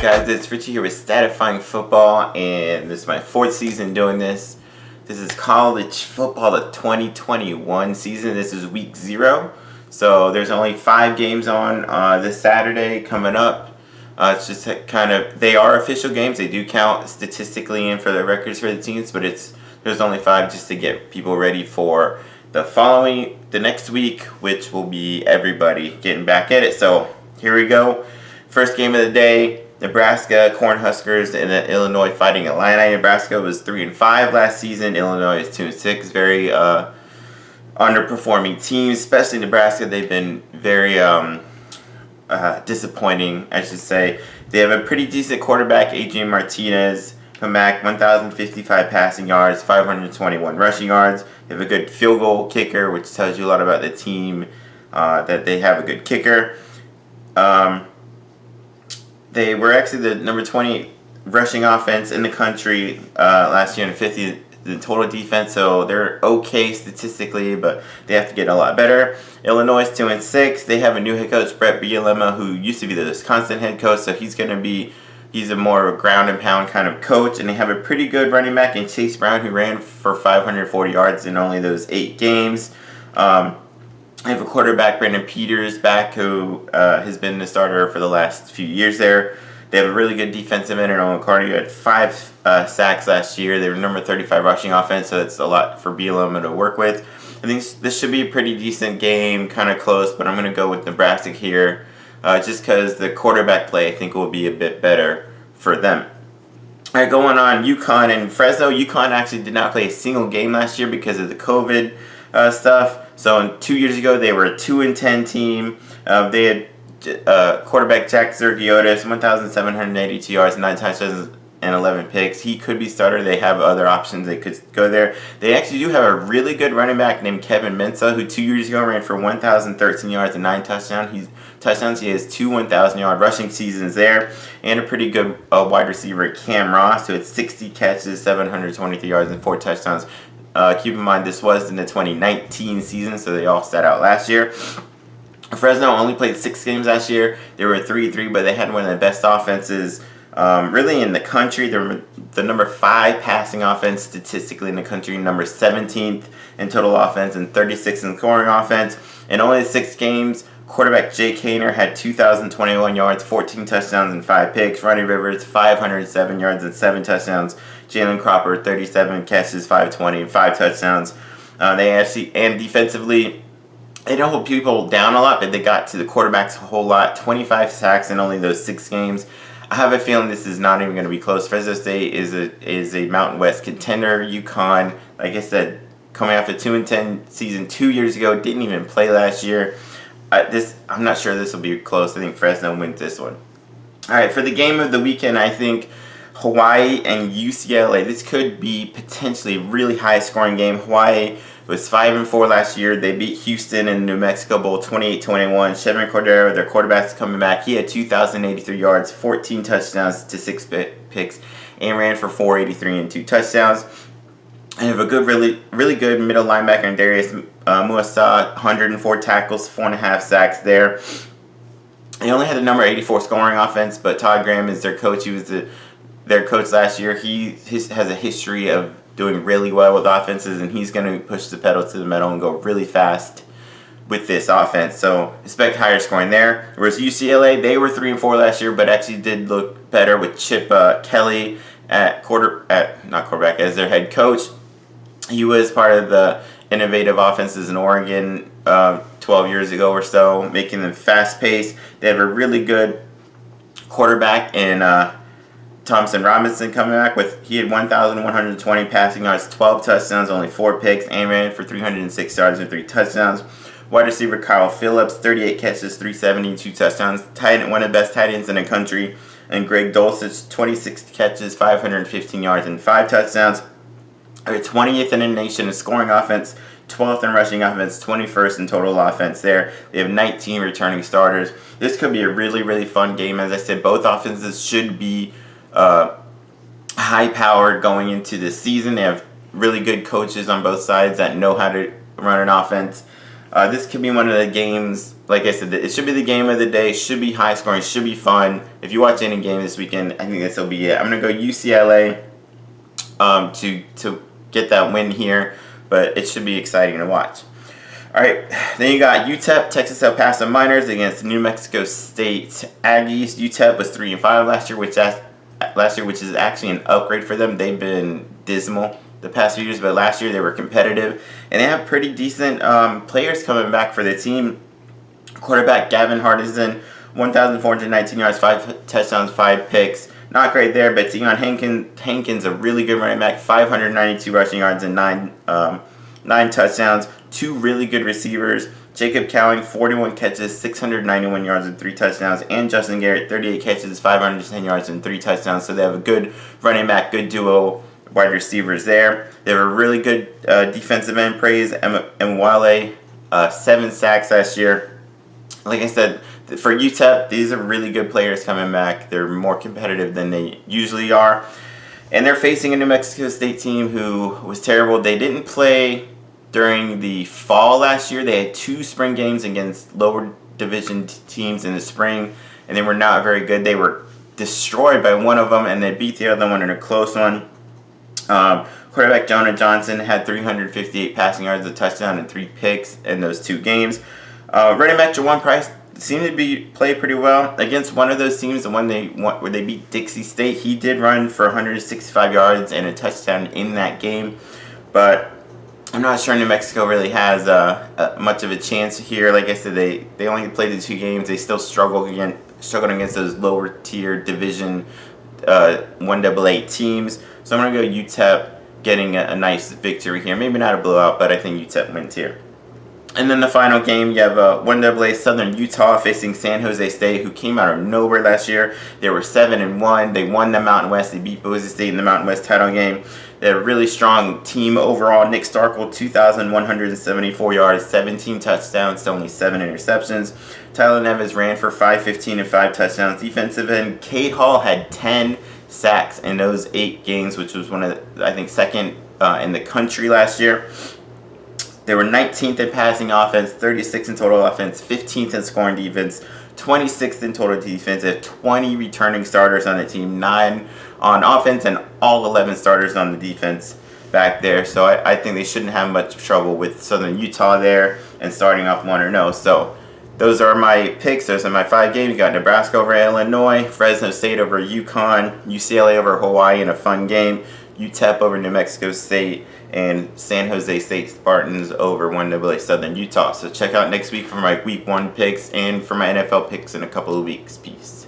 guys? It's Richie here with Statifying Football, and this is my 4th season doing this. This is college football, the 2021 season. This is week 0. So there's only 5 games on this Saturday coming up. It's just they are official games. They do count statistically in for the records for the teams, but there's only 5 just to get people ready for the next week, which will be everybody getting back at it. So here we go. First game of the day, Nebraska, Cornhuskers, and Illinois Fighting Illini. Nebraska was 3-5 last season. Illinois is 2-6. Very underperforming teams, especially Nebraska. They've been very disappointing, I should say. They have a pretty decent quarterback, Adrian Martinez. Come back, 1,055 passing yards, 521 rushing yards. They have a good field goal kicker, which tells you a lot about the team, that they have a good kicker. They were actually the number 20 rushing offense in the country last year, and 50 the total defense, so they're okay statistically, but they have to get a lot better. Illinois is 2-6. They have a new head coach, Brett Bielema, who used to be the Wisconsin head coach, so he's a more ground and pound kind of coach, and they have a pretty good running back in Chase Brown, who ran for 540 yards in only those 8 games. They have a quarterback, Brandon Peters, back, who has been the starter for the last few years there. They have a really good defensive end in Owen Carter, who had 5 sacks last year. They were number 35 rushing offense, so that's a lot for Bielema to work with. I think this should be a pretty decent game, kind of close, but I'm going to go with Nebraska here, just because the quarterback play, I think, will be a bit better for them. All right, going on, UConn and Fresno. UConn actually did not play a single game last year because of the COVID stuff. So 2 years ago, they were a 2-10 team. They had quarterback Jack Zergiotis, 1,782 yards, 9 touchdowns, and 11 picks. He could be starter. They have other options. They could go there. They actually do have a really good running back named Kevin Mensah, who 2 years ago ran for 1,013 yards and 9 touchdowns. He has 2 1,000-yard rushing seasons there, and a pretty good wide receiver, Cam Ross, who had 60 catches, 723 yards, and 4 touchdowns. Keep in mind, this was in the 2019 season, so they all sat out last year. Fresno only played 6 games last year. They were 3-3, but they had one of the best offenses really in the country. They were the number 5 passing offense statistically in the country, number 17th in total offense, and 36th in scoring offense. In only 6 games, quarterback Jake Haener had 2,021 yards, 14 touchdowns, and 5 picks. Ronnie Rivers, 507 yards and 7 touchdowns. Jalen Cropper, 37 catches, 520, and 5 touchdowns. And defensively, they don't hold people down a lot, but they got to the quarterbacks a whole lot. 25 sacks in only those 6 games. I have a feeling this is not even going to be close. Fresno State is a Mountain West contender. UConn, like I said, coming off a 2-10 season 2 years ago, didn't even play last year. I'm not sure this will be close. I think Fresno wins this one. All right, for the game of the weekend, I think Hawaii and UCLA. This could be potentially a really high-scoring game. Hawaii was 5-4 last year. They beat Houston in the New Mexico Bowl 28-21. Chevron Cordero, their quarterback's coming back. He had 2,083 yards, 14 touchdowns to 6 picks, and ran for 483 and 2 touchdowns. I have a good, really good middle linebacker in Darius Muasa, 104 tackles, 4.5 sacks there. They only had the number 84 scoring offense, but Todd Graham is their coach. He was their coach last year. He has a history of doing really well with offenses, and he's going to push the pedal to the metal and go really fast with this offense. So expect higher scoring there. Whereas UCLA, they were 3-4 last year, but actually did look better with Chip Kelly as their head coach. He was part of the innovative offenses in Oregon 12 years ago or so, making them fast-paced. They have a really good quarterback in Thompson Robinson coming back he had 1,120 passing yards, 12 touchdowns, only 4 picks, and ran for 306 yards and 3 touchdowns. Wide receiver Kyle Phillips, 38 catches, 370, 2 touchdowns. One of the best tight ends in the country. And Greg Dulcich, 26 catches, 515 yards, and 5 touchdowns. They're 20th in the nation in scoring offense, 12th in rushing offense, 21st in total offense there. They have 19 returning starters. This could be a really, really fun game. As I said, both offenses should be high-powered going into the season. They have really good coaches on both sides that know how to run an offense. This could be one of the games like I said, it should be the game of the day. Should be high scoring. Should be fun. If you watch any game this weekend, I think this will be it. I'm gonna go UCLA to get that win here, but it should be exciting to watch. All right, then you got UTEP, Texas El Paso Miners against New Mexico State Aggies. UTEP was 3-5 last year, which is actually an upgrade for them. They've been dismal the past few years, but last year they were competitive, and they have pretty decent players coming back for the team. Quarterback Gavin Hardison, 1,419 yards, 5 touchdowns, 5 picks. Not great there, but Deion Hankins, a really good running back, 592 rushing yards and 9 touchdowns. 2 really good receivers. Jacob Cowing, 41 catches, 691 yards and 3 touchdowns. And Justin Garrett, 38 catches, 510 yards and 3 touchdowns. So they have a good running back, good duo wide receivers there. They have a really good defensive end praise. Mwale, 7 sacks last year. Like I said, for UTEP, these are really good players coming back. They're more competitive than they usually are. And they're facing a New Mexico State team who was terrible. They didn't play during the fall last year. They had 2 spring games against lower division teams in the spring, and they were not very good. They were destroyed by one of them, and they beat the other one in a close one. Quarterback Jonah Johnson had 358 passing yards, a touchdown, and 3 picks in those 2 games. Running back Jawan Price seemed to play pretty well against one of those teams, the one where they beat Dixie State. He did run for 165 yards and a touchdown in that game, but I'm not sure New Mexico really has much of a chance here. Like I said, they only played the 2 games. They still struggled against those lower tier Division 1AA teams. So I'm going to go UTEP getting a nice victory here. Maybe not a blowout, but I think UTEP wins here. And then the final game, you have 1AA Southern Utah facing San Jose State, who came out of nowhere last year. They were 7-1. They won the Mountain West. They beat Boise State in the Mountain West title game. They had a really strong team overall. Nick Starkle, 2,174 yards, 17 touchdowns to only 7 interceptions. Tyler Neves ran for 515 and 5 touchdowns. Defensive end, Cade Hall had 10 sacks in those 8 games, which was second in the country last year. They were 19th in passing offense, 36th in total offense, 15th in scoring defense, 26th in total defense. They have 20 returning starters on the team, 9 on offense, and all 11 starters on the defense back there. So I think they shouldn't have much trouble with Southern Utah there and starting off 1-0. So those are my picks. Those are my 5 games. You got Nebraska over Illinois, Fresno State over UConn, UCLA over Hawaii in a fun game, UTEP over New Mexico State, and San Jose State Spartans over 1AA Southern Utah. So check out next week for my Week 1 picks and for my NFL picks in a couple of weeks. Peace.